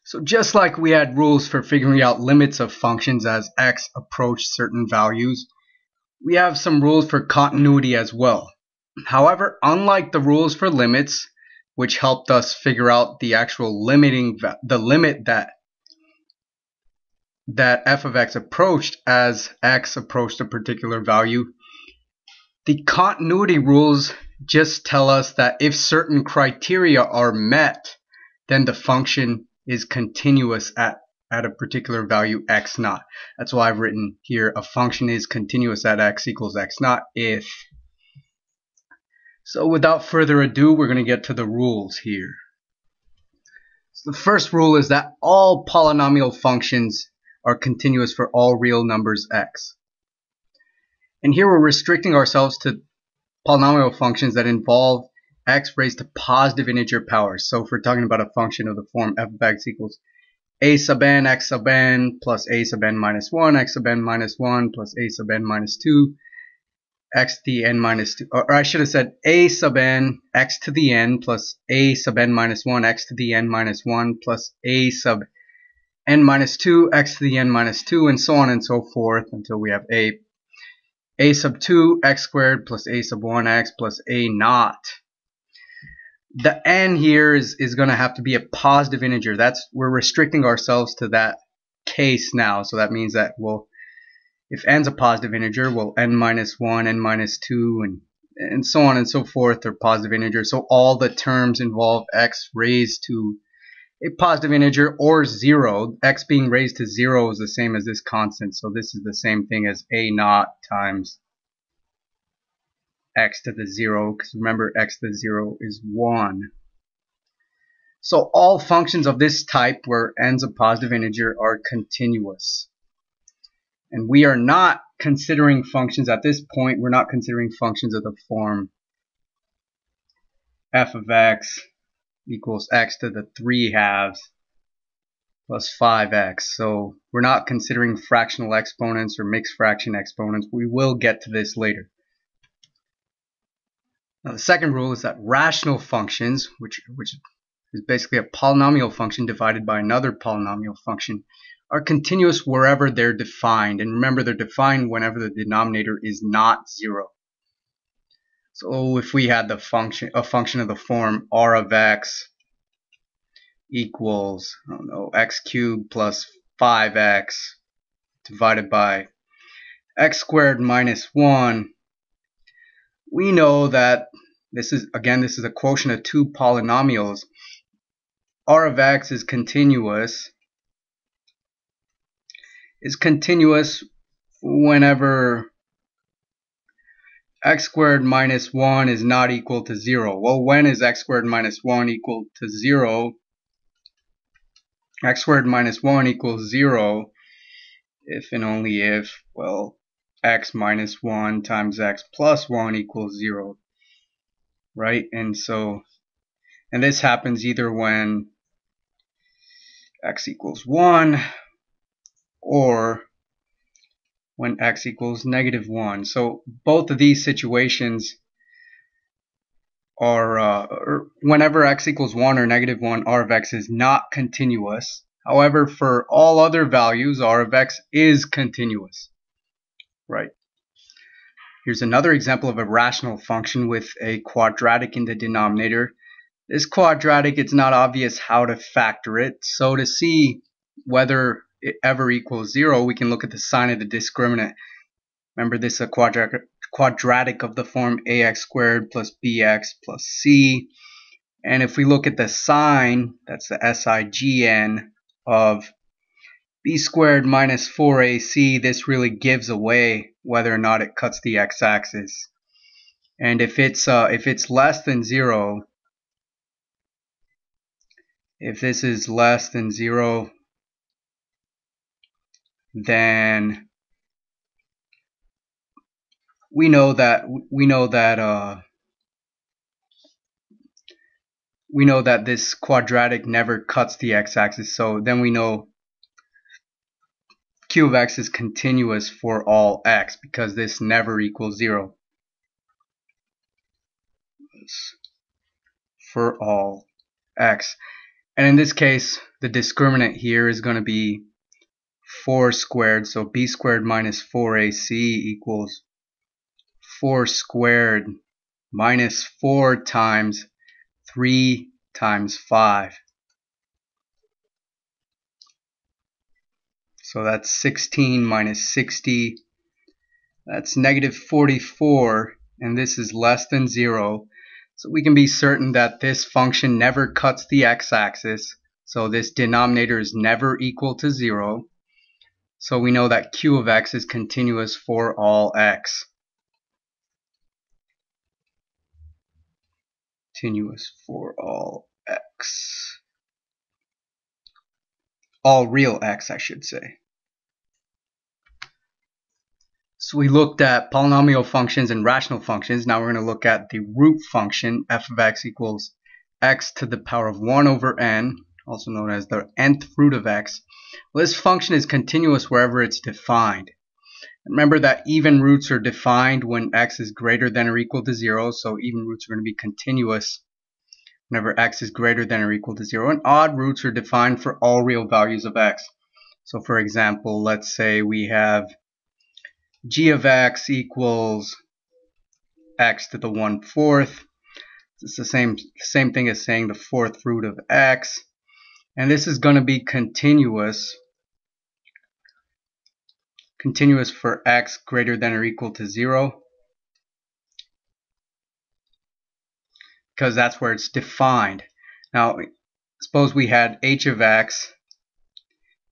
So just like we had rules for figuring out limits of functions as x approached certain values, we have some rules for continuity as well. However, unlike the rules for limits, which helped us figure out the actual limit that f of x approached as x approached a particular value, the continuity rules just tell us that if certain criteria are met, then the function is continuous at a particular value x naught. That's why I've written here a function is continuous at x equals x naught if. So without further ado, we're going to get to the rules here. So the first rule is that all polynomial functions are continuous for all real numbers x. And here we're restricting ourselves to polynomial functions that involve x raised to positive integer powers. So if we're talking about a function of the form f of x equals a sub n x sub n plus a sub n minus 1 x sub n minus 1 plus a sub n minus 2 x to the n minus 2, or I should have said a sub n x to the n plus a sub n minus 1 x to the n minus 1 plus a sub n minus 2 x to the n minus 2, and so on and so forth until we have a sub 2 x squared plus a sub 1 x plus a naught. The n here is going to have to be a positive integer. We're restricting ourselves to that case now. So that means that, well, if n's a positive integer, well, n minus 1, n minus 2, and so on and so forth are positive integers. So all the terms involve x raised to a positive integer or 0. X being raised to 0 is the same as this constant. So this is the same thing as a naught times x to the 0, because remember x to the 0 is 1. So all functions of this type where n's a positive integer are continuous. And we are not considering functions at this point, we're not considering functions of the form f of x equals x to the 3 halves plus 5x. So we're not considering fractional exponents or mixed fraction exponents. We will get to this later. Now the second rule is that rational functions, which is basically a polynomial function divided by another polynomial function, are continuous wherever they're defined. And remember, they're defined whenever the denominator is not 0. So if we had a function of the form r of x equals, I don't know, x cubed plus 5x divided by x squared minus 1, we know that this is a quotient of two polynomials. R of x is continuous whenever x squared minus 1 is not equal to 0. Well, when is x squared minus 1 equal to 0? X squared minus 1 equals 0 if and only if, well, x minus 1 times x plus 1 equals 0, right? And this happens either when x equals 1 or when x equals negative 1. So both of these situations are whenever x equals 1 or negative 1, r of x is not continuous. However, for all other values, r of x is continuous, right? Here's another example of a rational function with a quadratic in the denominator. This quadratic, it's not obvious how to factor it. So to see whether it ever equals 0, we can look at the sign of the discriminant. Remember, this is a quadratic of the form ax squared plus bx plus c. And if we look at the sign, that's the sign of b squared minus 4ac, this really gives away whether or not it cuts the x-axis. And if it's less than 0, if this is less than 0, then we know that this quadratic never cuts the x-axis. So then we know q of x is continuous for all x because this never equals 0 for all x. And in this case, the discriminant here is going to be 4 squared, so b squared minus 4ac equals 4 squared minus 4 times 3 times 5. So that's 16 minus 60. That's negative 44, and this is less than 0. So we can be certain that this function never cuts the x-axis. So this denominator is never equal to 0. So we know that q of x is continuous for all x. Continuous for all x. All real x, I should say. So we looked at polynomial functions and rational functions. Now we're going to look at the root function, f of x equals x to the power of 1 over n, also known as the nth root of x. Well, this function is continuous wherever it's defined. Remember that even roots are defined when x is greater than or equal to 0, so even roots are going to be continuous whenever x is greater than or equal to 0, and odd roots are defined for all real values of x. So for example, let's say we have g of x equals x to the 1/4. It's the same thing as saying the 4th root of x, and this is going to be continuous for x greater than or equal to 0, because that's where it's defined. Now suppose we had h of x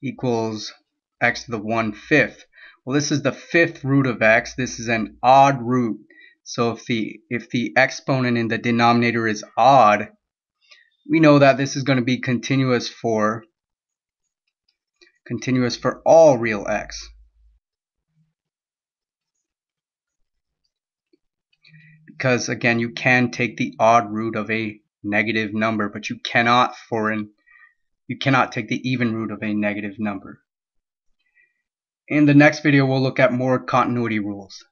equals x to the 1/5. Well, this is the 5th root of x. This is an odd root. So if the exponent in the denominator is odd, we know that this is going to be continuous for all real x. Because again, you can take the odd root of a negative number, but you cannot take the even root of a negative number. In the next video, we'll look at more continuity rules.